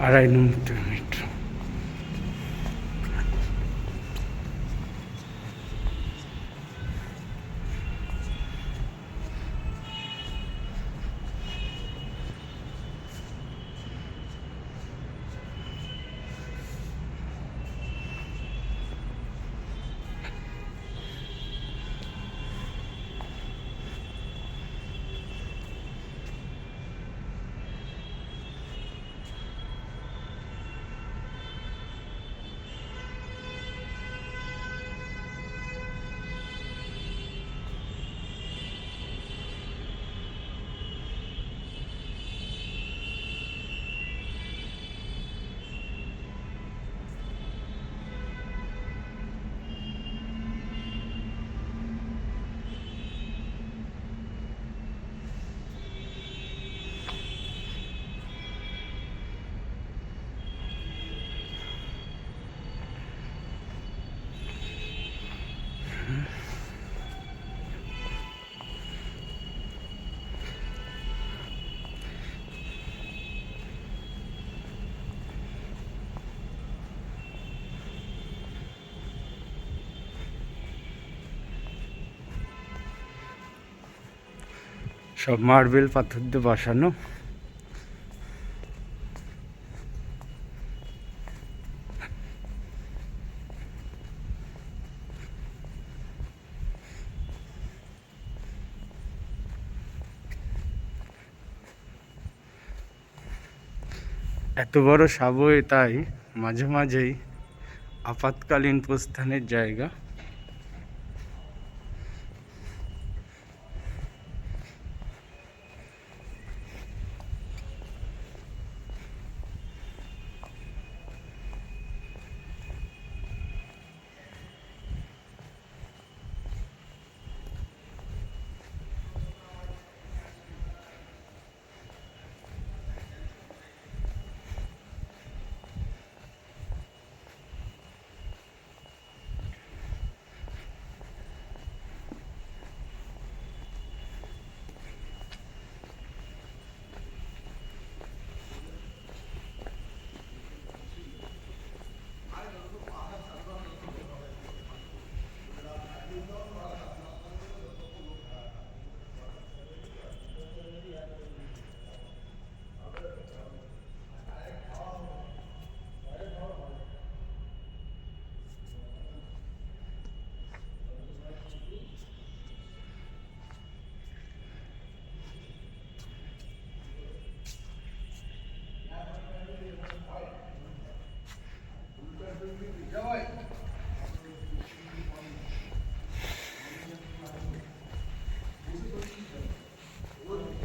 2.5 metre. সব marble পাথর দিয়ে বসানো। এত বড় সাবওয়ে, তাই মাঝে মাঝেই আপাতকালীন প্রস্থানের জায়গা।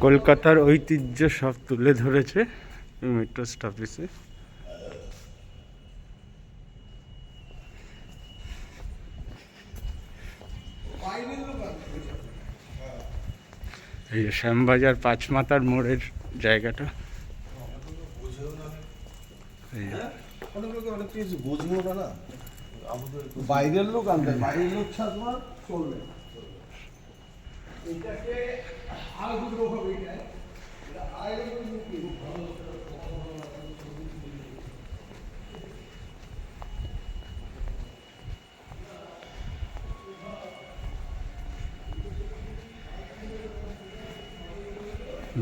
কলকাতার ঐতিহ্য সব তুলে ধরেছে মেট্রো স্টপেজে। এই শ্যামবাজার পাঁচমাতার মোড়ের জায়গাটা। বাইরের লোক আনবে, বাইরের লোক ছাড়া চলবে।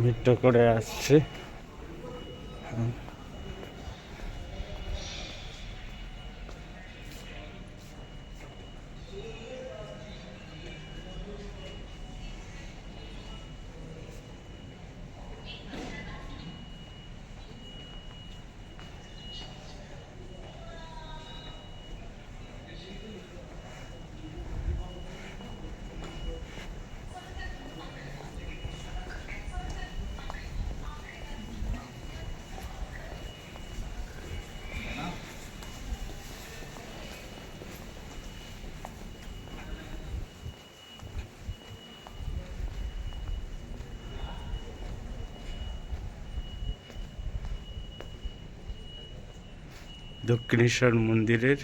মেট্রো করে আসছে। দক্ষিণেশ্বর মন্দিরের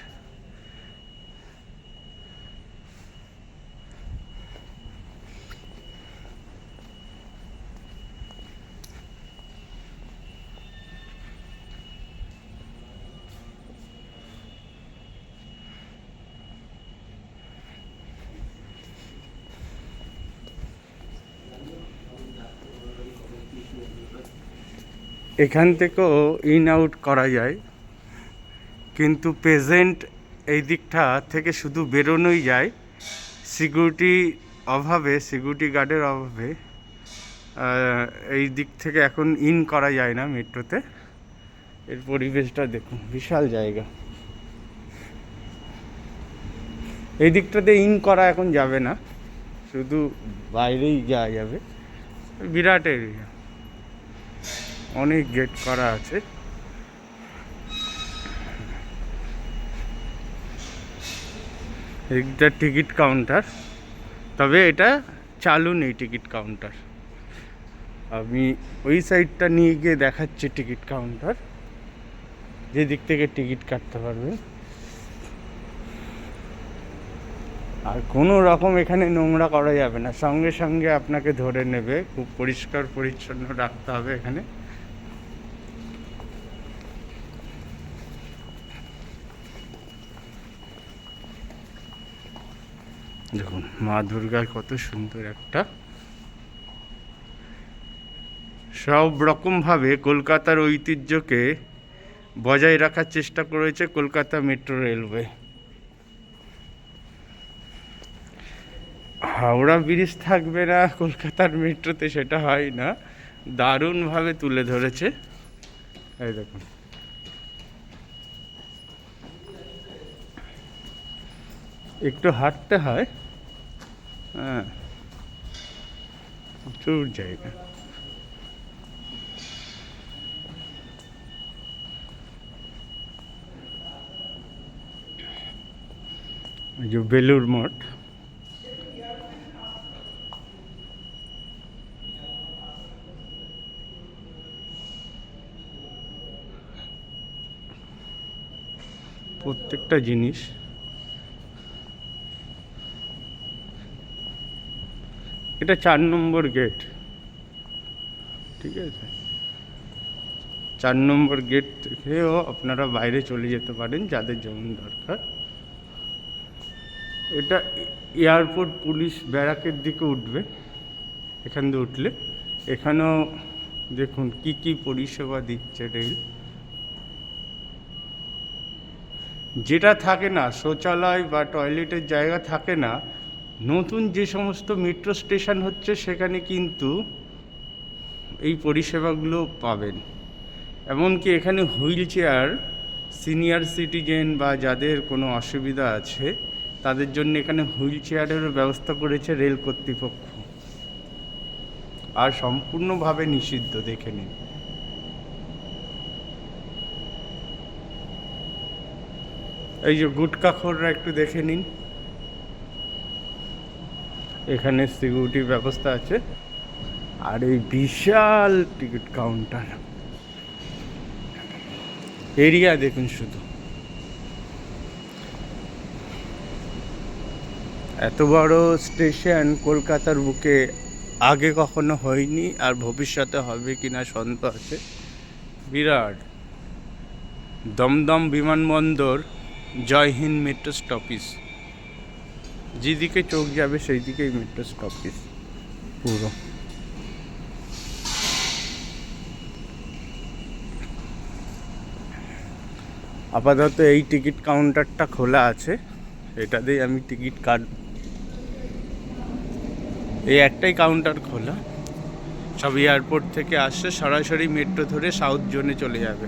এখান থেকেও ইন আউট করা যায়, কিন্তু প্রেজেন্ট এই দিকটা থেকে শুধু বেরোনোই যায়, সিকিউরিটি অভাবে, সিকিউরিটি গার্ডের অভাবে এই দিক থেকে এখন ইন করা যায় না মেট্রোতে। এর পরিবেশটা দেখুন, বিশাল জায়গা। এই দিকটাতে ইন করা এখন যাবে না, শুধু বাইরেই যাওয়া যাবে। বিরাট এরিয়া, অনেক গেট করা আছে। এটা টিকিট কাউন্টার, তবে এটা চালু নেই টিকিট কাউন্টার। আমি ওই সাইডটা নিয়ে গিয়ে দেখাচ্ছি টিকিট কাউন্টার, যে দিক থেকে টিকিট কাটতে পারবে। আর কোনো রকম এখানে নোংরা করা যাবে না, সঙ্গে সঙ্গে আপনাকে ধরে নেবে। খুব পরিষ্কার পরিচ্ছন্ন রাখতে হবে এখানে। দেখুন মা দুর্গার কত সুন্দর একটা, সব রকমভাবে কলকাতার ঐতিহ্যকে বজায় রাখার চেষ্টা করেছে Kolkata metro railway. Howrah bridge থাকবে না কলকাতার মেট্রোতে, সেটা হয় না, দারুণভাবে তুলে ধরেছে। এই দেখুন, একটু হাঁটতে হয়, হ্যাঁ, প্রচুর জায়গা। এই যে বেলুর মঠ, প্রত্যেকটা জিনিস। এটা 4 নম্বর গেট, ঠিক আছে। 4 নম্বর গেট থেকেও আপনারা বাইরে চলে যেতে পারেন যাদের যেমন দরকার। এটা এয়ারপোর্ট পুলিশ ব্যারাকের দিকে উঠবে, এখান দিয়ে উঠলে এখানেও দেখুন কি কি পরিষেবা দিচ্ছে রেল। যেটা থাকে না, শৌচালয় বা টয়লেটের জায়গা থাকে না, নতুন যে সমস্ত মেট্রো স্টেশন হচ্ছে সেখানে কিন্তু এই পরিষেবাগুলো পাবেন। এমনকি এখানে হুইল চেয়ার, সিনিয়র সিটিজেন বা যাদের কোনো অসুবিধা আছে তাদের জন্য এখানে হুইল চেয়ারেরও ব্যবস্থা করেছে রেল কর্তৃপক্ষ। আর সম্পূর্ণভাবে নিষিদ্ধ, দেখে নিন। এই যে গুটখাখোররা একটু দেখে নিন, এখানে সিকিউরিটি ব্যবস্থা আছে। আর এই বিশাল টিকিট কাউন্টার এরিয়া দেখুন শুধু, এত বড় স্টেশন কলকাতার বুকে আগে কখনো হয়নি, আর ভবিষ্যতে হবে কিনা সন্দেহ আছে। বিরাট দমদম বিমানবন্দর, জয় হিন্দ মেট্রো স্টপেজ, যেদিকে চোখ যাবে সেই দিকেই মেট্রো স্টপেজ পুরো। আপাতত এই টিকিট কাউন্টারটা খোলা আছে, এটা দিয়ে আমি টিকিট কাটব। এই একটাই কাউন্টার খোলা, সব এয়ারপোর্ট থেকে আসছে, সরাসরি মেট্রো ধরে সাউথ জোনে চলে যাবে।